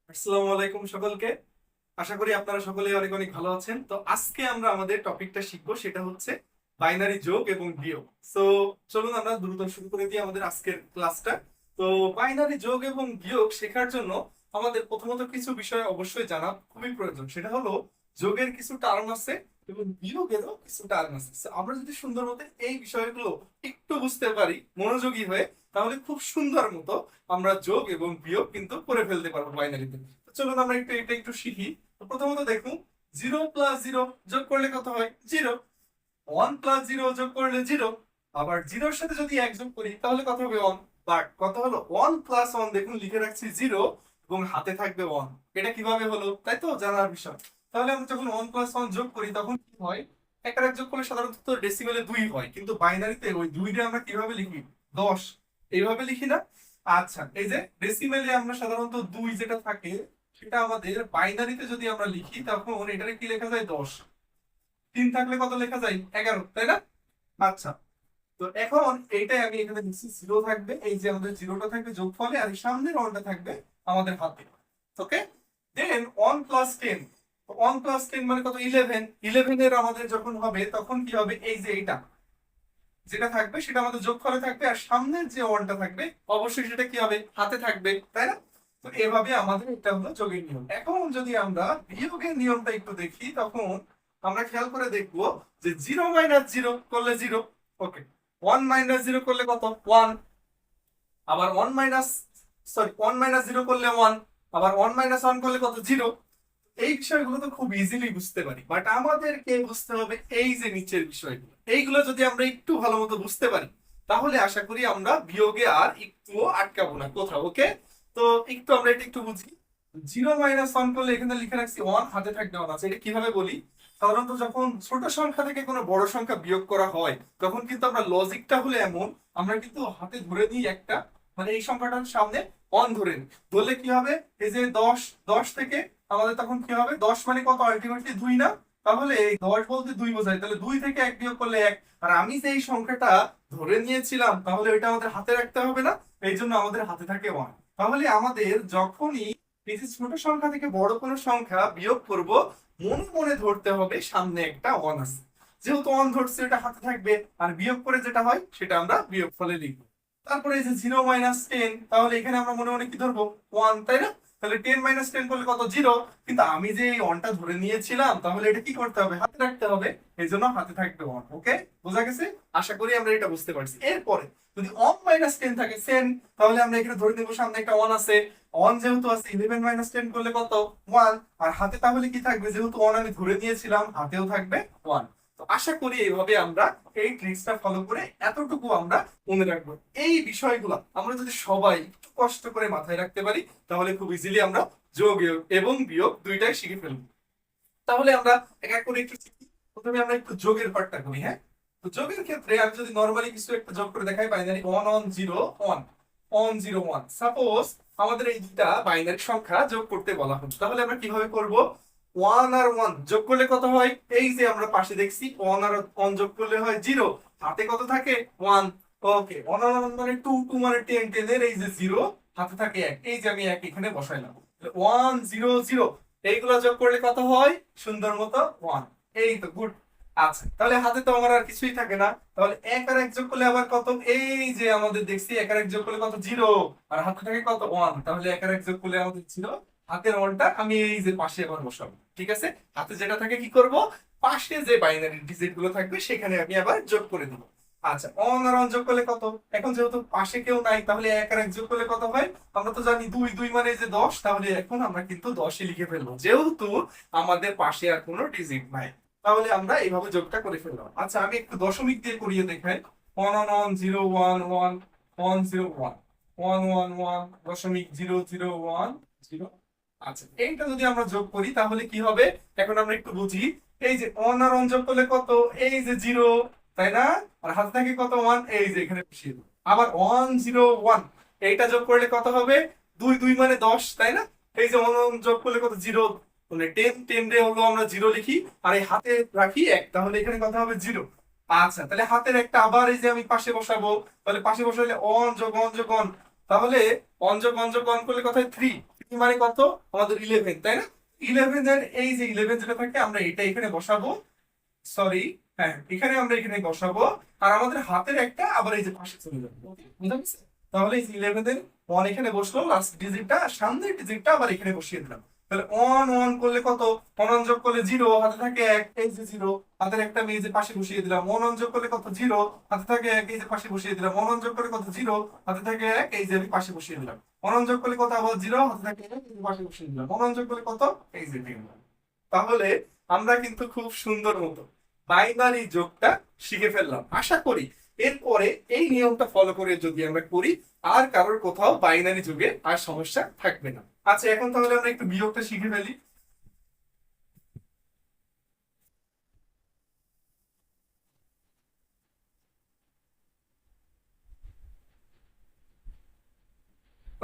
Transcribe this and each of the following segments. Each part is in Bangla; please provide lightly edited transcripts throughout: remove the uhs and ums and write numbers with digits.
আসসালামু আলাইকুম সকলকে। আশা করি আপনারা সকলেই অনেক অনেক ভালো আছেন। তো আজকে আমরা আমাদের টপিকটা শিখবো, সেটা হচ্ছে বাইনারি যোগ এবং বিয়োগ। সো চলুন আমরা দ্রুত শুরু করে দিই আমাদের আজকের ক্লাসটা। তো বাইনারি যোগ এবং বিয়োগ শেখার জন্য আমাদের প্রথমত কিছু বিষয় অবশ্যই জানা খুবই প্রয়োজন। সেটা হলো যোগের কিছু টার্ম আছে এবং বিয়োগেরও কিছু টার্ম আছে। So, আমরা যদি সুন্দর মতো এই বিষয়গুলো একটু বুঝতে পারি মনোযোগী হয়ে, তাহলে খুব সুন্দর মতো আমরা যোগ এবং বিয়োগ কিন্তু করে ফেলতে পারবো বাইনারিতে। চলুন আমরা এটা একটু শিখি। তো প্রথমত দেখুন, 0+0 যোগ করলে কত হয়? 0। 1+0 যোগ করলে 0। আবার 0-র সাথে যদি 1 যোগ করি তাহলে কত হবে? 1। বাট কত হলো? 1+1, দেখুন লিখে রাখছি 0 এবং হাতে থাকবে 1। এটা কিভাবে হলো তাই তো জানার বিষয়। তাহলে আমরা যখন 1+1 যোগ করি তখন কি হয়? এক আর এক যোগ করলে সাধারণত ডেসিমেলে 2 হয়, কিন্তু বাইনারিতে ওই 2টা আমরা কিভাবে লিখি? 10 এইভাবে লিখি না? আচ্ছা, এই যে ডেসিমেলে আমরা সাধারণত 2 যেটা থাকে সেটা আমাদের বাইনারিতে যদি আমরা লিখি তখন এটারে কি লেখা যায়? 10। 3 থাকলে কত লেখা যায়? 11, তাই না? আচ্ছা, তো এখন এইটাই আমি এখানে লিখছি, 0 থাকবে, এই যে আমাদের 0টা থাকবে যোগফলে, আর এই সামনের 1টা থাকবে আমাদের হাতে। ওকে, দেন 1+10। 1+10 মানে কত? 11। 11 এর আমাদের যখন হবে তখন কি হবে? এই যে এইটা যেটা থাকবে সেটা আমাদের যোগফলে থাকবে, আর সামনের যে 1টা থাকবে অবশ্যই সেটা কি হবে? হাতে থাকবে, তাই না? তো এভাবে আমাদের এটা হলো যোগের নিয়ম। এখন যদি আমরা বিয়োগের নিয়মটা একটু দেখি তখন আমরা খেয়াল করে দেখবো যে 0-0 করলে 0। ওকে, 1-0 করলে কত? 1। আবার 1-0 করলে 1। আবার 1-1 করলে কত? 0। এই বিষয়গুলো তো খুব ইজিলি বুঝতে পারি, বাট আমাদেরকে বুঝতে হবে এই যে নিচের বিষয়গুলো। এইগুলো যদি আমরা একটু ভালো মতো বুঝতে পারি তাহলে আশা করি আমরা বিয়োগে আর একটুও আটকাবো না কোথাও। ওকে, তো একটু আমরা এটা একটু বুঝি। 0-1 করলে এখানে লিখে রাখছি 1, হাতে থাকবে 1 আছে। এটা কিভাবে বলি? সাধারণত যখন ছোট সংখ্যা থেকে কোনো বড় সংখ্যা বিয়োগ করা হয় তখন কিন্তু আমরা লজিকটা হলে এমন, আমরা কিন্তু হাতে ধরে নিই একটা, মানে এই সংখ্যাটার সামনে 1 ধরে নিই। ধরলে কি হবে? এই যে 10, 10 থেকে আমাদের তখন কি হবে? 10 মানে কত? আলটিমেটলি 2 না? তাহলে এই 10 বলতে 2 বোঝায়, তাহলে 2 থেকে 1 বিয়োগ করলে 1। আর আমি যে এই সংখ্যাটা ধরে নিয়েছিলাম তাহলে ওইটা আমাদের হাতে রাখতে হবে না? এই জন্য আমাদের হাতে থাকে 1। তাহলে আমাদের যখনই এই যে ছোট সংখ্যা থেকে বড় কোনো সংখ্যা বিয়োগ করব, মনে মনে ধরতে হবে সামনে একটা 1 আছে। যেহেতু 1 ধরছে এটা হাতে থাকবে, আর বিয়োগ করে যেটা হয় সেটা আমরা বিয়োগ ফলে লিখবো। তারপরে এই যে 0-10, তাহলে এখানে আমরা মনে মনে কি ধরবো? 1, তাই না? তাহলে 10-10 করলে কত? 0। কিন্তু আমি যে এই 1টা ধরে নিয়েছিলাম তাহলে এটা কি করতে হবে? হাতে রাখতে হবে, এই জন্য হাতে থাকবে 1। ওকে, বোঝা গেছে? আশা করি আমরা এটা বুঝতে পারছি। এরপরে যদি 1-10 থাকে সেম, তাহলে আমরা এখানে ধরে নেবো সামনে একটা 1 আছে। 1 যেহেতু আছে, 11-10 করলে কত? 1। আর হাতে তাহলে কি থাকবে? যেহেতু 1 আমি ধরে নিয়েছিলাম, হাতেও থাকবে 1। তো আশা করি এইভাবে আমরা এই ট্রিক্সটা ফলো করে এতটুকু আমরা মনে রাখবো। এই বিষয়গুলো আমরা যদি সবাই একটু কষ্ট করে মাথায় রাখতে পারি তাহলে খুব ইজিলি আমরা যোগ এবং বিয়োগ দুইটাই শিখে ফেলবো। তাহলে আমরা এক এক করে একটু শিখি। প্রথমে আমরা একটু যোগের পার্টটা করি। হ্যাঁ, তো যোগের ক্ষেত্রে আমি যদি নরমালি কিছু একটা যোগ করে দেখাই, বাইনারি 1-1-0-1, 1-0-1, সাপোজ আমাদের এই দুটা বাইনারি সংখ্যা যোগ করতে বলা হচ্ছে, তাহলে আমরা কিভাবে করব? 1 আর 1 যোগ করলে কত হয়? এই যে আমরা পাশে দেখছি 1 আর 1 যোগ করলে হয় 0, হাতে কত থাকে? 1। ওকে, 1 আর 1 মানে 2, 2 মানে 10, 10 এর এই যে 0, হাতে থাকে 1, এই যে আমি 1 এখানে বসাইলাম। 1-0-0 এইগুলা যোগ করলে কত হয়? সুন্দর মতো 1। এই তো গুড। আচ্ছা, তাহলে হাতে তো আমার আর কিছুই থাকে না, তাহলে 1 আর 1 যোগ করলে আবার কত? এই যে আমাদের দেখছি 1 আর 1 যোগ করলে কত? 0। আর হাতে থাকে কত? 1। তাহলে 1 আর 1 যোগ করলে আমাদের ছিল হাতের 1টা আমি এই যে পাশে আবার বসাবো। ঠিক আছে, হাতে যেটা থাকে কি করব? পাশে যে বাইনারি ডিজিট গুলো থাকবে সেখানে আমি আবার যোগ করে দিব। আচ্ছা, 1 আর 1 যোগ করলে কত? এখন যেহেতু পাশে কেউ নাই তাহলে 1 আর 1 যোগ করলে কত হয়? আমরা তো জানি 2, 2 মানে যে 10, তাহলে এখন আমরা কিন্তু 10ই লিখে ফেলবো যেহেতু আমাদের পাশে আর কোনো ডিজিট নাই। তাহলে আমরা এইভাবে যোগটা করে ফেললাম। আচ্ছা, আমি একটু দশমিক দিয়ে করিয়ে দেখাই। 1-1-0-1-1-1-0-1, 1-1-1.0-0-1-0। আচ্ছা, এইটা যদি আমরা যোগ করি তাহলে কি হবে? এখন আমরা একটু বুঝি। এই যে 1 আর 1 যোগ করলে কত? এই যে 0, তাই না? আর হাতে থাকে কত? 1, এই যে এখানে বসিয়ে দেব। আবার 1-0-1 এইটা যোগ করলে কত হবে? 2, 2 মানে 10, তাই না? এই যে 1 1 যোগ করলে কত? 0, মানে 10, 10 রে হলো আমরা 0 লিখি, আর এই হাতে রাখি 1, তাহলে এখানে কত হবে? 0। আচ্ছা, তাহলে হাতের একটা আবার এই যে আমি পাশে বসাবো, তাহলে পাশে বসাইলে 1 যোগ 1 যোগ 1, তাহলে 1 যোগ 1 যোগ 1 করলে কত হয়? 3। কি মানে কত আমাদের 11, তাই না? 11 এই যে 11 যেটা থাকে আমরা এটা এখানে বসাবো, সরি, হ্যাঁ এখানে আমরা এখানে বসাবো, আর আমাদের হাতের একটা আবার এই যে পাশে চলে যাবে। ওকে, বুঝা গেছে? তাহলে এই যে 11 1 এখানে বসলো, লাস্ট ডিজিটটা সামনের ডিজিটটা আবার এখানে বসিয়ে দিলাম। তাহলে 1 1 করলে কত, 1 1 যোগ করলে 0, হাতে থাকে 1, এই যে 0, হাতের একটা আমি এই যে পাশে বসিয়ে দিলাম। 1 1 যোগ করলে কত, 0, হাতে থাকে 1, এই যে পাশে বসিয়ে দিলাম। 1 1 যোগ করলে কত, 0, হাতে থাকে 1, এই যে আমি পাশে বসিয়ে দিলাম। 1 1 যোগ করলে কত, আবার 0, হাতে থাকে 1, এই যে পাশে বসিয়ে দিলাম। 1 1 যোগ করলে কত, এই যে 10। তাহলে আমরা কিন্তু খুব সুন্দর মতো বাইনারি যোগটা শিখে ফেললাম। আশা করি এরপরে এই নিয়মটা ফলো করে যদি আমরা করি, আর কারোর কোথাও বাইনারি যুগে আর সমস্যা থাকবে না। আচ্ছা, এখন তাহলে আমরা একটু বিয়োগটা শিখে ফেলি।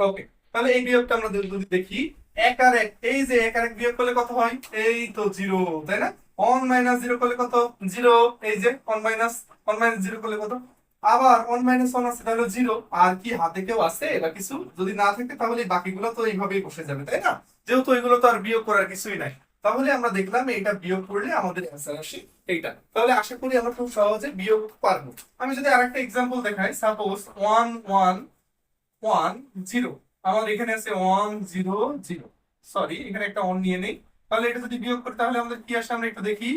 ওকে, তাহলে এই বিয়োগটা আমরা যদি দেখি, 1 আর 1, এই যে 1 আর 1 বিয়োগ করলে কত হয়, এই তো 0, তাই না? 1 মাইনাস 0 করলে কত, 0, এই যে 1 মাইনাস 0 করলে কত, আবার 1 মাইনাস 1 আছে তাহলে 0। আর কি হাতে কেউ আছে বা কিছু যদি না থাকে তাহলে এই বাকিগুলো তো এইভাবেই বসে যাবে, তাই না? যেহেতু এগুলো তো আর বিয়োগ করার কিছুই নাই, তাহলে আমরা দেখলাম এটা বিয়োগ করলে আমাদের অ্যান্সার আসে এইটা। তাহলে আশা করি আমরা খুব সহজে বিয়োগ পারবো। আমি যদি আরেকটা এক্সাম্পল দেখাই, সাপোজ 1 1 1 0, আমাদের এখানে আছে 1 0 0, সরি এখানে একটা 1 নিয়ে নেই। তাহলে এটা যদি বিয়োগ করি তাহলে আমাদের কি আসে আমরা একটু দেখি।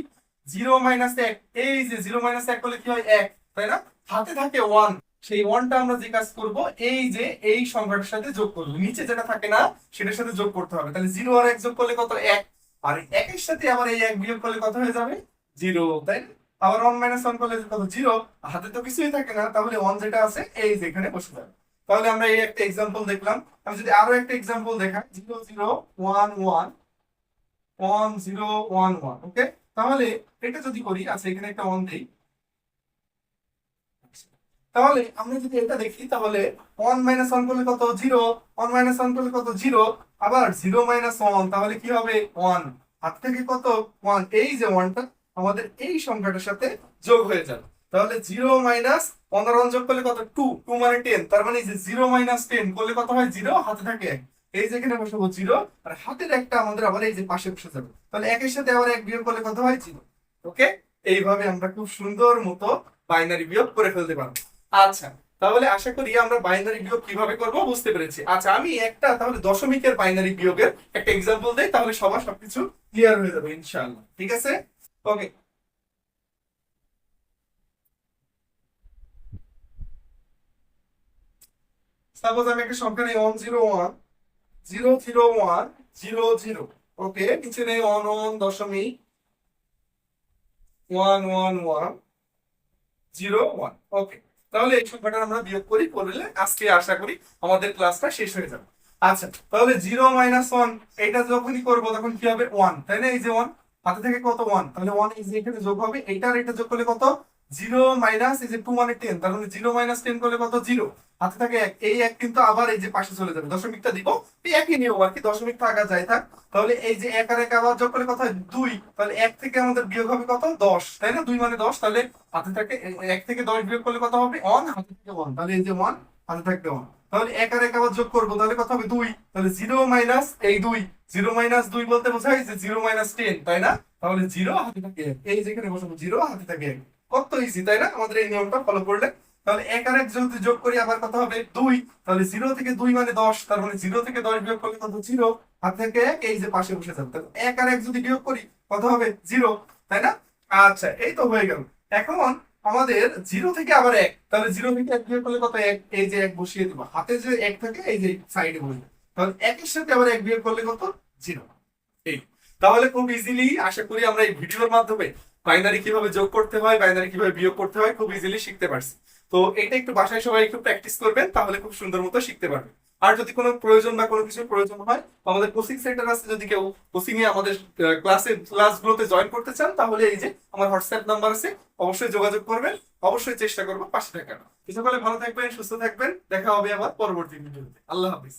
0 মাইনাস 1, এই যে 0 মাইনাস 1 করলে কি হয়, 1, তাই না? হাতে থাকে 1, সেই 1টা আমরা যে কাজ করব, এই যে এই সংখ্যাটার সাথে যোগ করব, নিচে যেটা থাকে না সেটার সাথে যোগ করতে হবে। তাহলে 0 আর 1 যোগ করলে কত, 1, আর 1 এর সাথে আবার এই 1 বিয়োগ করলে কত হয়ে যাবে, 0, তাই না? আবার 1 মাইনাস 1 করলে কত, 0, হাতে তো কিছুই থাকে না, তাহলে 1 যেটা আছে এই যে এখানে বসে যাবে। তাহলে আমরা এই একটা এক্সাম্পল দেখলাম। আমি যদি আরো একটা এক্সাম্পল দেখাই, 0 0 1 1 1 0 1 1, ওকে, তাহলে এটা যদি করি, আচ্ছা এখানে একটা 1 দেই। তাহলে আমরা যদি এটা দেখি, তাহলে 1 মাইনাস 1 করলে কত, 0, 1 মাইনাস 1 করলে কত, 0, আবার 0 মাইনাস 1 তাহলে কি হবে, 1, হাত থেকে কত, 1, এই যে 1টা আমাদের এই সংখ্যাটার সাথে যোগ হয়ে যাবে। তাহলে 0 মাইনাস 15 যোগ করলে কত, 2, 2 মানে 10, তার মানে এই যে 0 মাইনাস 10 করলে কত হয়, 0, হাতে থাকে 1, এই যে এখানে বসাবো 0, আর হাতের একটা আমাদের আবার এই যে পাশে বসে যাবে। তাহলে 1 এর সাথে আবার 1 বিয়োগ করলে কত হয়, 0। ওকে, এইভাবে আমরা খুব সুন্দর মতো বাইনারি বিয়োগ করে ফেলতে পারবো। আচ্ছা, তাহলে আশা করি আমরা বাইনারি বিয়োগ কিভাবে করব বুঝতে পেরেছি। আচ্ছা, আমি একটা তাহলে দশমিকের বাইনারি বিয়োগের একটা এক্সাম্পল দেই, তাহলে সবার সবকিছু ক্লিয়ার হয়ে যাবে ইনশাআল্লাহ। ঠিক আছে? ওকে, সাপোজ আমি একটা সংখ্যা নেই 1 0 1 0 0 1 0 0, ওকে, নিচে নেই 1 1 দশমিক 1 1 1 0 1, ওকে। তাহলে এই সংখ্যাটা আমরা বিয়োগ করি, করলে আজকে আশা করি আমাদের ক্লাসটা শেষ হয়ে যাবে। আচ্ছা, তাহলে 0 মাইনাস 1 এটা যখনই করবো তখন কি হবে, 1, তাই না? এই যে 1, হাতে থেকে কত, 1, তাহলে 1 এই যে এখানে যোগ হবে, এইটা আর এটা যোগ করলে কত, 0 মাইনাস এই যে 2 মানে 10, তার মানে 0 মাইনাস 10 করলে কত, 0, হাতে থাকে 1, এই 1 কিন্তু আবার এই যে পাশে চলে যাবে, দশমিকটা দিব, এই একই নিয়ম আর কি, দশমিক থাকা যায় থাক। তাহলে এই যে 1 আর 1 আবার যোগ করলে কত হয়, 2, তাহলে 1 থেকে আমাদের বিয়োগ হবে কত, 10, তাই না? 2 মানে 10, তাহলে হাতে থাকে 1 থেকে 10 বিয়োগ করলে কত হবে, 1, হাতে থেকে 1, তাহলে এই যে 1, হাতে থাকবে 1। তাহলে 1 আর 1 আবার যোগ করবো, তাহলে কত হবে, 2, তাহলে 0 মাইনাস এই 2, 0 মাইনাস 2 বলতে বোঝায় যে 0 মাইনাস 10, তাই না? তাহলে 0, হাতে থাকে 1, এই যেখানে বসাবো 0, হাতে থাকে 1, কত ইজি, তাই না? আমাদের এই নিয়মটা ফলো করলে, তাহলে 1 আর 1 যদি যোগ করি আবার কত হবে, 2, তাহলে 0 থেকে 2 মানে 10, তার মানে 0 থেকে 10 বিয়োগ করলে কত, 0, হাত থেকে 1, এই যে পাশে বসে যাবে। তাহলে 1 আর 1 যদি বিয়োগ করি কত হবে, 0, তাই না? আচ্ছা, এই তো হয়ে গেল। এখন আমাদের 0 থেকে আবার 1, তাহলে 0 থেকে 1 বিয়োগ করলে কত, 1, এই যে 1 বসিয়ে দিব, হাতে যে 1 থাকে এই যে সাইডে বসে, তাহলে 1 এর সাথে আবার 1 বিয়োগ করলে কত, 0। এই, তাহলে খুব ইজিলি আশা করি আমরা এই ভিডিওর মাধ্যমে বাইনারি কিভাবে যোগ করতে হয়, বাইনারি কিভাবে বিয়োগ করতে হয় খুব ইজিলি শিখতে পারছি। তো এটা একটু বাসায় সবাই একটু প্র্যাকটিস করবেন, তাহলে খুব সুন্দর মতো শিখতে পারবেন। আর যদি কোনো প্রয়োজন বা কোনো কিছুর প্রয়োজন হয়, আমাদের কোচিং সেন্টার আছে, যদি কেউ কোচিং এ আমাদের ক্লাসগুলোতে জয়েন করতে চান, তাহলে এই যে আমার হোয়াটসঅ্যাপ নাম্বার আছে, অবশ্যই যোগাযোগ করবেন। অবশ্যই চেষ্টা করবো পাশে থাকার। কিছু ভালো থাকবেন, সুস্থ থাকবেন, দেখা হবে আবার পরবর্তী ভিডিওতে। আল্লাহ হাফিজ।